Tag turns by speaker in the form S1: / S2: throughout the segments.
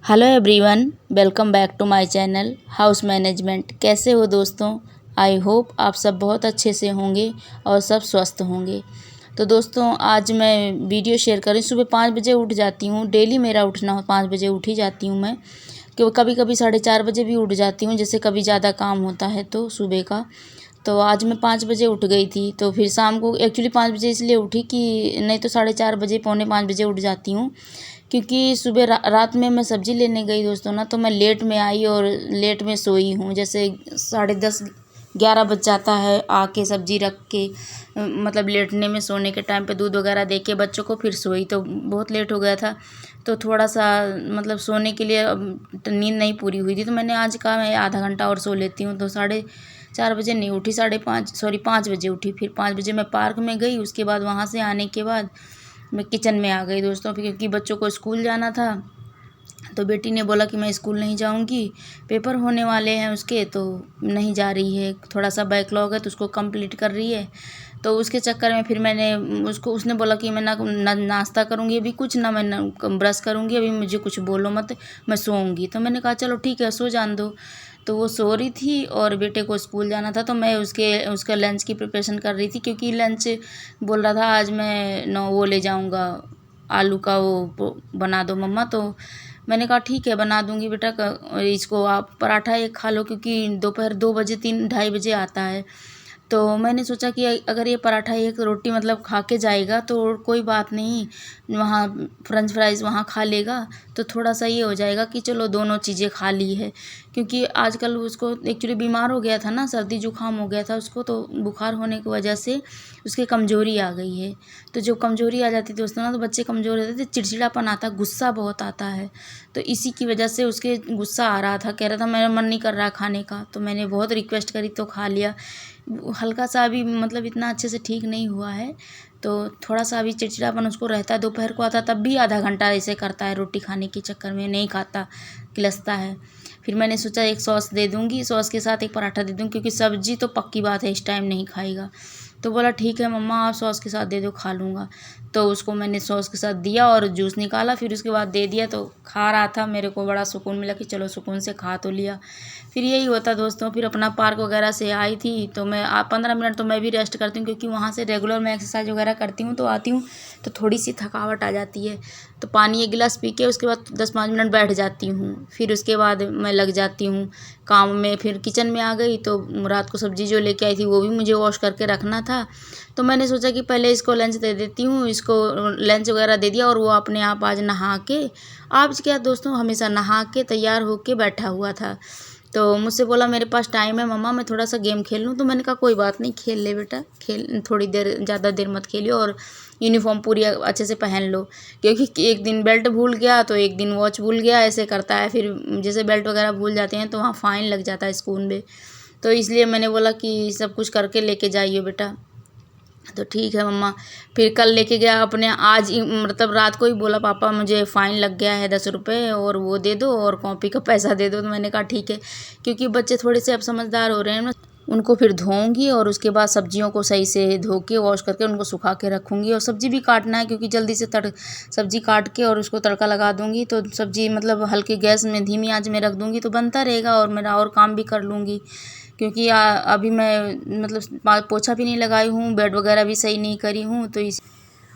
S1: Hello everyone, welcome back to my channel house management. कैसे हो दोस्तों? आई होप आप सब बहुत अच्छे से होंगे और सब स्वस्थ होंगे। तो दोस्तों, आज मैं वीडियो शेयर करें। सुबह 5 बजे उठ जाती हूँ। डेली मेरा उठना 5 बजे उठ ही जाती हूँ मैं, क्योंकि कभी कभी 4:30 बजे भी उठ जाती हूँ, जैसे कभी ज़्यादा काम होता है तो सुबह का। तो आज मैं 5 बजे उठ गई थी। तो फिर शाम को एक्चुअली 5 बजे इसलिए उठी कि नहीं तो 4:30 बजे, पौने 5 बजे उठ जाती हूँ, क्योंकि सुबह रात में मैं सब्ज़ी लेने गई दोस्तों ना, तो मैं लेट में आई और लेट में सोई हूँ। जैसे 10:30 11 बज जाता है आके सब्ज़ी रख के, मतलब लेटने में, सोने के टाइम पे दूध वगैरह दे के बच्चों को फिर सोई, तो बहुत लेट हो गया था। तो थोड़ा सा मतलब सोने के लिए नींद नहीं पूरी हुई थी, तो मैंने आज कहा मैं आधा घंटा और सो लेती हूँ। तो 4:30 बजे नहीं उठी, 5 बजे उठी। फिर 5 बजे मैं पार्क में गई। उसके बाद वहाँ से आने के बाद मैं किचन में आ गई दोस्तों, क्योंकि बच्चों को स्कूल जाना था। तो बेटी ने बोला कि मैं स्कूल नहीं जाऊंगी, पेपर होने वाले हैं उसके, तो नहीं जा रही है। थोड़ा सा बैकलॉग है तो उसको कंप्लीट कर रही है। तो उसके चक्कर में फिर मैंने उसने बोला कि मैं ना नाश्ता करूंगी अभी कुछ, ना मैं ब्रश करूंगी अभी, मुझे कुछ बोलो मत, मैं सोऊंगी। तो मैंने कहा चलो ठीक है, सो जान दो। तो वो सो रही थी और बेटे को स्कूल जाना था, तो मैं उसका लंच की प्रिपरेशन कर रही थी, क्योंकि लंच बोल रहा था आज मैं वो ले जाऊंगा, आलू का वो बना दो मम्मा। तो मैंने कहा ठीक है, बना दूंगी बेटा, इसको आप पराठा एक खा लो, क्योंकि दोपहर 2 बजे 2:30 बजे आता है। तो मैंने सोचा कि अगर ये पराठा एक रोटी मतलब खा के जाएगा तो कोई बात नहीं, वहाँ फ्रेंच फ्राइज़ वहाँ खा लेगा, तो थोड़ा सा ये हो जाएगा कि चलो दोनों चीज़ें खा ली है। क्योंकि आजकल उसको एक्चुअली बीमार हो गया था ना, सर्दी जुकाम हो गया था उसको, तो बुखार होने की वजह से उसकी कमज़ोरी आ गई है। तो जो कमज़ोरी आ जाती है दोस्तों ना, तो बच्चे कमज़ोर रहते थे, चिड़चिड़ापन आता, गुस्सा बहुत आता है। तो इसी की वजह से उसके गुस्सा आ रहा था, कह रहा था मेरा मन नहीं कर रहा खाने का। तो मैंने बहुत रिक्वेस्ट करी तो खा लिया। हल्का सा अभी मतलब इतना अच्छे से ठीक नहीं हुआ है, तो थोड़ा सा अभी चिड़चिड़ापन उसको रहता है। दोपहर को आता तब भी आधा घंटा ऐसे करता है, रोटी खाने के चक्कर में नहीं खाता, किलसता है। फिर मैंने सोचा एक सॉस दे दूँगी, सॉस के साथ एक पराठा दे दूँगी, क्योंकि सब्जी तो पक्की बात है इस टाइम नहीं खाएगा। तो बोला ठीक है मम्मा, आप सॉस के साथ दे दो, खा लूँगा। तो उसको मैंने सॉस के साथ दिया और जूस निकाला, फिर उसके बाद दे दिया। तो खा रहा था, मेरे को बड़ा सुकून मिला कि चलो सुकून से खा तो लिया। फिर यही होता दोस्तों। फिर अपना पार्क वगैरह से आई थी, तो मैं 15 मिनट तो मैं भी रेस्ट करती हूँ, क्योंकि वहाँ से रेगुलर मैं एक्सरसाइज वगैरह करती हूँ, तो आती हूँ तो थोड़ी सी थकावट आ जाती है। तो पानी 1 गिलास पी के उसके बाद 10-5 मिनट बैठ जाती हूँ। फिर उसके बाद मैं लग जाती हूँ काम में। फिर किचन में आ गई, तो रात को सब्ज़ी जो लेके आई थी वो भी मुझे वॉश करके रखना था। तो मैंने सोचा कि पहले इसको लंच दे देती हूँ, इसको लंच वगैरह दे दिया, और वो अपने आप आज नहा के, आज क्या दोस्तों, हमेशा नहा के तैयार होके बैठा हुआ था। तो मुझसे बोला मेरे पास टाइम है मम्मा, मैं थोड़ा सा गेम खेल लूँ। तो मैंने कहा कोई बात नहीं, खेल ले बेटा, खेल, थोड़ी देर, ज़्यादा देर मत खेलियो, और यूनिफॉर्म पूरी अच्छे से पहन लो। क्योंकि एक दिन बेल्ट भूल गया तो एक दिन वॉच भूल गया, ऐसे करता है। फिर जैसे बेल्ट वगैरह भूल जाते हैं तो वहाँ फ़ाइन लग जाता है स्कूल में। तो इसलिए मैंने बोला कि सब कुछ करके लेके जाइए बेटा। तो ठीक है मम्मा। फिर कल लेके गया अपने, आज मतलब रात को ही बोला पापा मुझे फ़ाइन लग गया है 10 रुपये, और वो दे दो और कॉपी का पैसा दे दो। तो मैंने कहा ठीक है, क्योंकि बच्चे थोड़े से अब समझदार हो रहे हैं ना। उनको फिर धोऊंगी और उसके बाद सब्जियों को सही से धो के वॉश करके उनको सुखा के रखूँगी। और सब्ज़ी भी काटना है, क्योंकि जल्दी से सब्ज़ी काट के और उसको तड़का लगा दूँगी, तो सब्ज़ी मतलब हल्की गैस में धीमी आंच में रख दूँगी तो बनता रहेगा, और मेरा और काम भी कर लूँगी। क्योंकि अभी मैं मतलब पोछा भी नहीं लगाई हूँ, बेड वगैरह भी सही नहीं करी हूँ, तो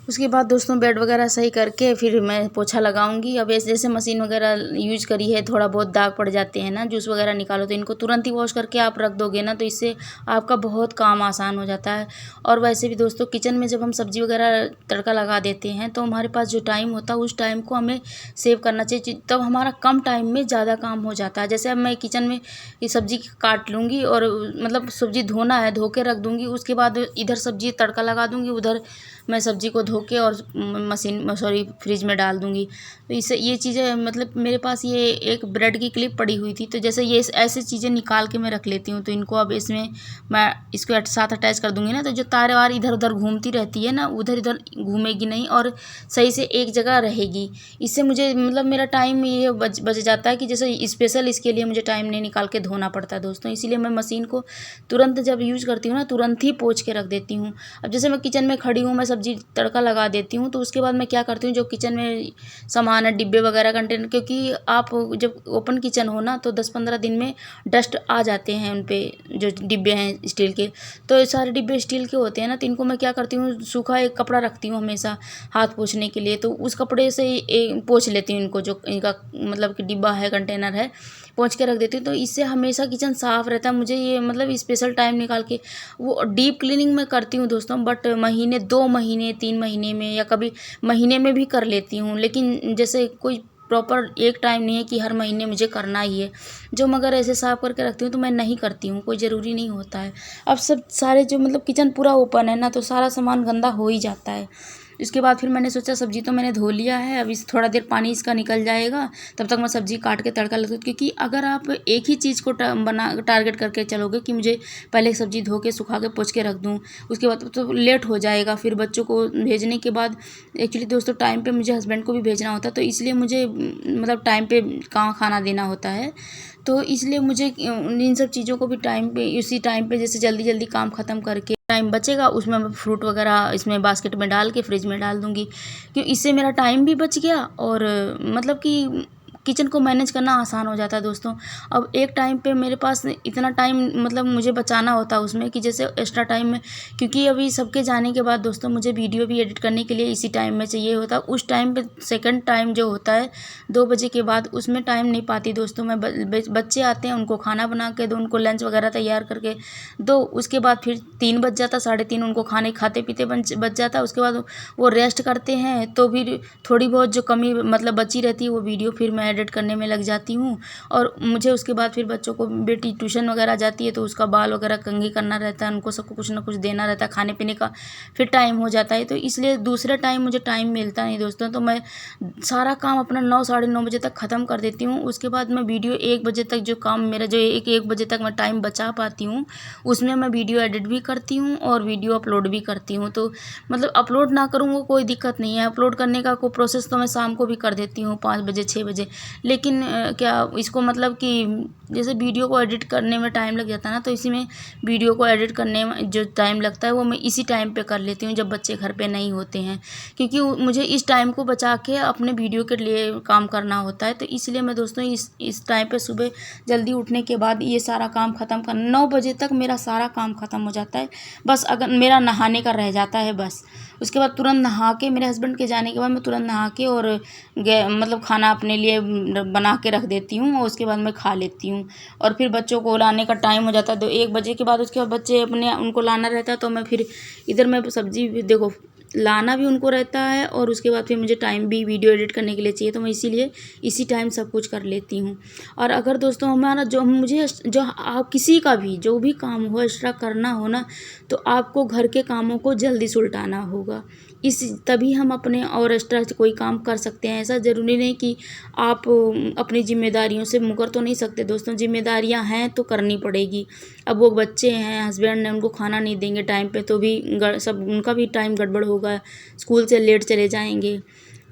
S1: उसके बाद दोस्तों बेड वगैरह सही करके फिर मैं पोछा लगाऊंगी। अब ऐसे जैसे मशीन वगैरह यूज करी है, थोड़ा बहुत दाग पड़ जाते हैं ना, जूस वगैरह निकालो, तो इनको तुरंत ही वॉश करके आप रख दोगे ना, तो इससे आपका बहुत काम आसान हो जाता है। और वैसे भी दोस्तों, किचन में जब हम सब्ज़ी वगैरह तड़का लगा देते हैं, तो हमारे पास जो टाइम होता है उस टाइम को हमें सेव करना चाहिए, तब हमारा कम टाइम में ज़्यादा काम हो जाता है। जैसे अब मैं किचन में ये सब्ज़ी काट लूँगी, और मतलब सब्ज़ी धोना है, धो के रख दूँगी, उसके बाद इधर सब्ज़ी तड़का लगा दूँगी, उधर मैं सब्ज़ी को धो के और फ्रिज में डाल दूँगी। तो इससे ये चीज़ें, मतलब मेरे पास ये एक ब्रेड की क्लिप पड़ी हुई थी, तो जैसे ये ऐसी चीज़ें निकाल के मैं रख लेती हूँ। तो इनको अब इसमें मैं इसको साथ अटैच कर दूँगी ना, तो जो तार वार इधर उधर घूमती रहती है ना, उधर इधर घूमेगी नहीं और सही से एक जगह रहेगी। इससे मुझे मतलब मेरा टाइम ये बच जाता है, कि जैसे स्पेशल इसके लिए मुझे टाइम नहीं निकाल के धोना पड़ता है दोस्तों। इसीलिए मैं मशीन को तुरंत जब यूज़ करती हूँ ना, तुरंत ही पोंछ के रख देती हूँ। अब जैसे मैं किचन में खड़ी हूँ, मैं सब्ज़ी तड़का लगा देती हूँ। तो उसके बाद मैं क्या करती हूँ, जो किचन में सामान है, डिब्बे वगैरह, कंटेनर, क्योंकि आप जब ओपन किचन हो ना तो 10-15 दिन में डस्ट आ जाते हैं उन पे, जो डिब्बे हैं स्टील के। तो ये सारे डिब्बे स्टील के होते हैं ना, तो इनको मैं क्या करती हूँ, सूखा एक कपड़ा रखती हूँ हमेशा हाथ पोंछने के लिए। तो उस कपड़े से पोंछ लेती हूँ इनको, जो इनका मतलब कि डिब्बा है, कंटेनर है, पोंछ के रख देती हूँ। तो इससे हमेशा किचन साफ़ रहता है। मुझे ये मतलब स्पेशल टाइम निकाल के वो डीप क्लीनिंग मैं करती हूँ दोस्तों, बट महीने, 2 महीने, 3 महीने में, या कभी महीने में भी कर लेती हूँ। लेकिन जैसे कोई प्रॉपर एक टाइम नहीं है कि हर महीने मुझे करना ही है। जो मैं अगर ऐसे साफ़ करके रखती हूँ तो मैं नहीं करती हूँ, कोई ज़रूरी नहीं होता है। अब सब सारे जो मतलब किचन पूरा ओपन है ना, तो सारा सामान गंदा हो ही जाता है। इसके बाद फिर मैंने सोचा सब्ज़ी तो मैंने धो लिया है, अब इस थोड़ा देर पानी इसका निकल जाएगा, तब तक मैं सब्ज़ी काट के तड़का लगा दूँ। क्योंकि अगर आप एक ही चीज़ को टारगेट करके चलोगे कि मुझे पहले सब्ज़ी धो के सुखा के पोंछ के रख दूँ, उसके बाद तो लेट हो जाएगा। फिर बच्चों को भेजने के बाद एक्चुअली दोस्तों टाइम पे मुझे हस्बैंड को भी भेजना होता है, तो इसलिए मुझे मतलब टाइम पे कहाँ खाना देना होता है। तो इसलिए मुझे इन सब चीज़ों को भी टाइम पे, उसी टाइम पे, जैसे जल्दी जल्दी काम ख़त्म करके टाइम बचेगा उसमें मैं फ्रूट वगैरह इसमें बास्केट में डाल के फ्रिज में डाल दूँगी। क्यों, इससे मेरा टाइम भी बच गया और मतलब कि किचन को मैनेज करना आसान हो जाता है दोस्तों। अब एक टाइम पे मेरे पास इतना टाइम मतलब मुझे बचाना होता है उसमें, कि जैसे एक्स्ट्रा टाइम में, क्योंकि अभी सबके जाने के बाद दोस्तों मुझे वीडियो भी एडिट करने के लिए इसी टाइम में चाहिए होता है। उस टाइम पे सेकंड टाइम जो होता है 2 बजे के बाद, उसमें टाइम नहीं पाती दोस्तों मैं। बच्चे आते हैं, उनको खाना बना के दो, उनको लंच वगैरह तैयार करके दो, उसके बाद फिर 3 बज जाता, 3:30 उनको खाने खाते पीते बच जाता। उसके बाद वो रेस्ट करते हैं, तो फिर थोड़ी बहुत जो कमी मतलब बची रहती है वो वीडियो फिर मैं एडिट करने में लग जाती हूँ। और मुझे उसके बाद फिर बच्चों को, बेटी ट्यूशन वगैरह जाती है तो उसका बाल वगैरह कंघी करना रहता है, उनको सबको कुछ ना कुछ देना रहता है, खाने पीने का फिर टाइम हो जाता है। तो इसलिए दूसरे टाइम मुझे टाइम मिलता नहीं दोस्तों। तो मैं सारा काम अपना 9 साढ़े 9 बजे तक ख़त्म कर देती हूँ। उसके बाद मैं वीडियो 1 बजे तक, जो काम मेरा जो 1 बजे तक मैं टाइम बचा पाती हूँ, उसमें मैं वीडियो एडिट भी करती हूँ और वीडियो अपलोड भी करती हूँ। तो मतलब अपलोड ना करूँ वो कोई दिक्कत नहीं है, अपलोड करने का कोई प्रोसेस तो मैं शाम को भी कर देती हूँ 5 बजे 6 बजे। लेकिन क्या इसको मतलब कि जैसे वीडियो को एडिट करने में टाइम लग जाता है ना, तो इसी में वीडियो को एडिट करने में जो टाइम लगता है वो मैं इसी टाइम पे कर लेती हूँ जब बच्चे घर पे नहीं होते हैं। क्योंकि मुझे इस टाइम को बचा के अपने वीडियो के लिए काम करना होता है। तो इसलिए मैं दोस्तों इस टाइम पे सुबह जल्दी उठने के बाद ये सारा काम ख़त्म करना, 9 बजे तक मेरा सारा काम ख़त्म हो जाता है। बस अगर मेरा नहाने का रह जाता है बस, उसके बाद तुरंत नहा के, मेरे हस्बैंड के जाने के बाद मैं तुरंत नहा के और मतलब खाना अपने लिए बना के रख देती हूँ और उसके बाद मैं खा लेती हूँ। और फिर बच्चों को लाने का टाइम हो जाता है तो 1 बजे के बाद, उसके बाद बच्चे अपने उनको लाना रहता है, तो मैं फिर इधर मैं सब्ज़ी भी देखो लाना भी उनको रहता है और उसके बाद फिर मुझे टाइम भी वीडियो एडिट करने के लिए चाहिए, तो मैं इसीलिए इसी टाइम सब कुछ कर लेती हूँ। और अगर दोस्तों हमारा जो मुझे जो आप किसी का भी जो भी काम हो एक्स्ट्रा करना हो ना, तो आपको घर के कामों को जल्दी सुलटाना होगा। तभी हम अपने और एक्स्ट्रा कोई काम कर सकते हैं। ऐसा ज़रूरी नहीं कि आप अपनी जिम्मेदारियों से मुकर तो नहीं सकते दोस्तों, जिम्मेदारियां हैं तो करनी पड़ेगी। अब वो बच्चे हैं, हस्बैंड ने उनको खाना नहीं देंगे टाइम पे तो भी सब उनका भी टाइम गड़बड़ होगा, स्कूल से लेट चले जाएंगे।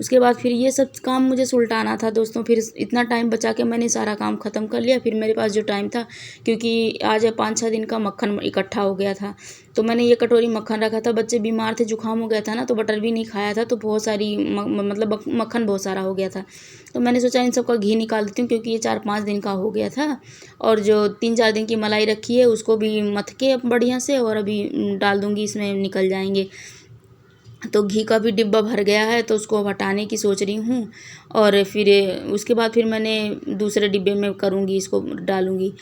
S1: उसके बाद फिर ये सब काम मुझे सुलटाना था दोस्तों। फिर इतना टाइम बचा के मैंने सारा काम ख़त्म कर लिया। फिर मेरे पास जो टाइम था, क्योंकि आज 5-6 दिन का मक्खन इकट्ठा हो गया था, तो मैंने ये कटोरी मक्खन रखा था। बच्चे बीमार थे, जुकाम हो गया था ना, तो बटर भी नहीं खाया था, तो बहुत सारी मतलब मक्खन बहुत सारा हो गया था। तो मैंने सोचा इन सब का घी निकाल देती हूँ, क्योंकि ये 4-5 दिन का हो गया था। और जो 3-4 दिन की मलाई रखी है उसको भी मथ के बढ़िया से और अभी डाल दूँगी, इसमें निकल जाएंगे। तो घी का भी डिब्बा भर गया है, तो उसको अब हटाने की सोच रही हूँ। और फिर उसके बाद फिर मैंने दूसरे डिब्बे में करूँगी, इसको डालूँगी।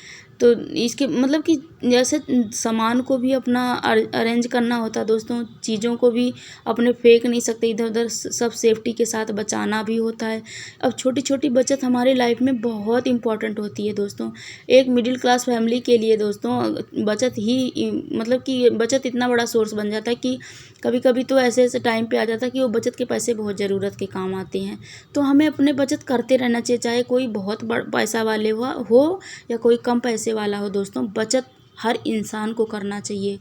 S1: तो इसके मतलब कि जैसे सामान को भी अपना अरेंज करना होता है दोस्तों, चीज़ों को भी अपने फेंक नहीं सकते इधर उधर, सब सेफ्टी के साथ बचाना भी होता है। अब छोटी छोटी बचत हमारी लाइफ में बहुत इंपॉर्टेंट होती है दोस्तों। एक मिडिल क्लास फैमिली के लिए दोस्तों बचत ही मतलब कि बचत इतना बड़ा सोर्स बन जाता है कि कभी कभी तो ऐसे ऐसे टाइम पे आ जाता है कि वो बचत के पैसे बहुत ज़रूरत के काम आते हैं। तो हमें अपने बचत करते रहना चाहिए, चाहे कोई बहुत बड़ा पैसा वाले हो या कोई कम पैसे वाला हो दोस्तों, बचत हर इंसान को करना चाहिए।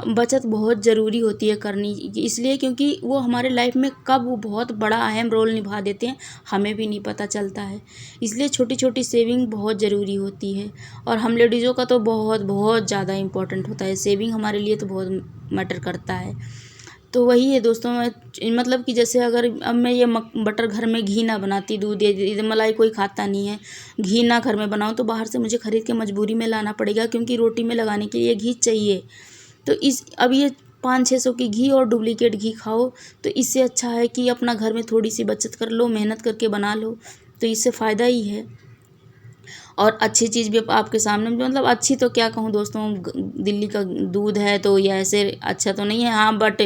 S1: बचत बहुत ज़रूरी होती है करनी, इसलिए क्योंकि वो हमारे लाइफ में कब वो बहुत बड़ा अहम रोल निभा देते हैं हमें भी नहीं पता चलता है। इसलिए छोटी छोटी सेविंग बहुत ज़रूरी होती है। और हम लेडीज़ों का तो बहुत बहुत ज़्यादा इम्पोर्टेंट होता है सेविंग, हमारे लिए तो बहुत मैटर करता है। तो वही है दोस्तों, मतलब कि जैसे अगर अब मैं ये बटर घर में घी ना बनाती, दूध या मलाई कोई खाता नहीं है, घी ना घर में बनाऊँ तो बाहर से मुझे ख़रीद के मजबूरी में लाना पड़ेगा, क्योंकि रोटी में लगाने के लिए घी चाहिए। तो अब ये 500-600 की घी और डुप्लीकेट घी खाओ, तो इससे अच्छा है कि अपना घर में थोड़ी सी बचत कर लो, मेहनत करके बना लो, तो इससे फ़ायदा ही है। और अच्छी चीज़ भी आपके सामने, मतलब अच्छी तो क्या कहूँ दोस्तों, दिल्ली का दूध है तो ये ऐसे अच्छा तो नहीं है, हाँ, बट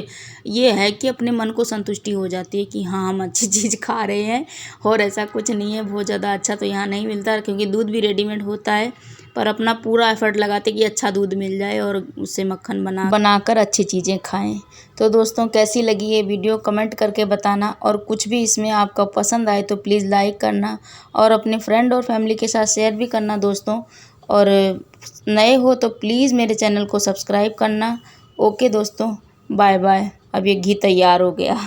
S1: ये है कि अपने मन को संतुष्टि हो जाती है कि हाँ हम अच्छी चीज़ खा रहे हैं। और ऐसा कुछ नहीं है, बहुत ज़्यादा अच्छा तो यहाँ नहीं मिलता, क्योंकि दूध भी रेडीमेड होता है, पर अपना पूरा एफर्ट लगाते कि अच्छा दूध मिल जाए और उससे मक्खन बनाकर अच्छी चीज़ें खाएं। तो दोस्तों कैसी लगी ये वीडियो कमेंट करके बताना, और कुछ भी इसमें आपका पसंद आए तो प्लीज़ लाइक करना और अपने फ्रेंड और फैमिली के साथ शेयर भी करना दोस्तों। और नए हो तो प्लीज़ मेरे चैनल को सब्सक्राइब करना। ओके दोस्तों, बाय बाय। अब ये घी तैयार हो गया।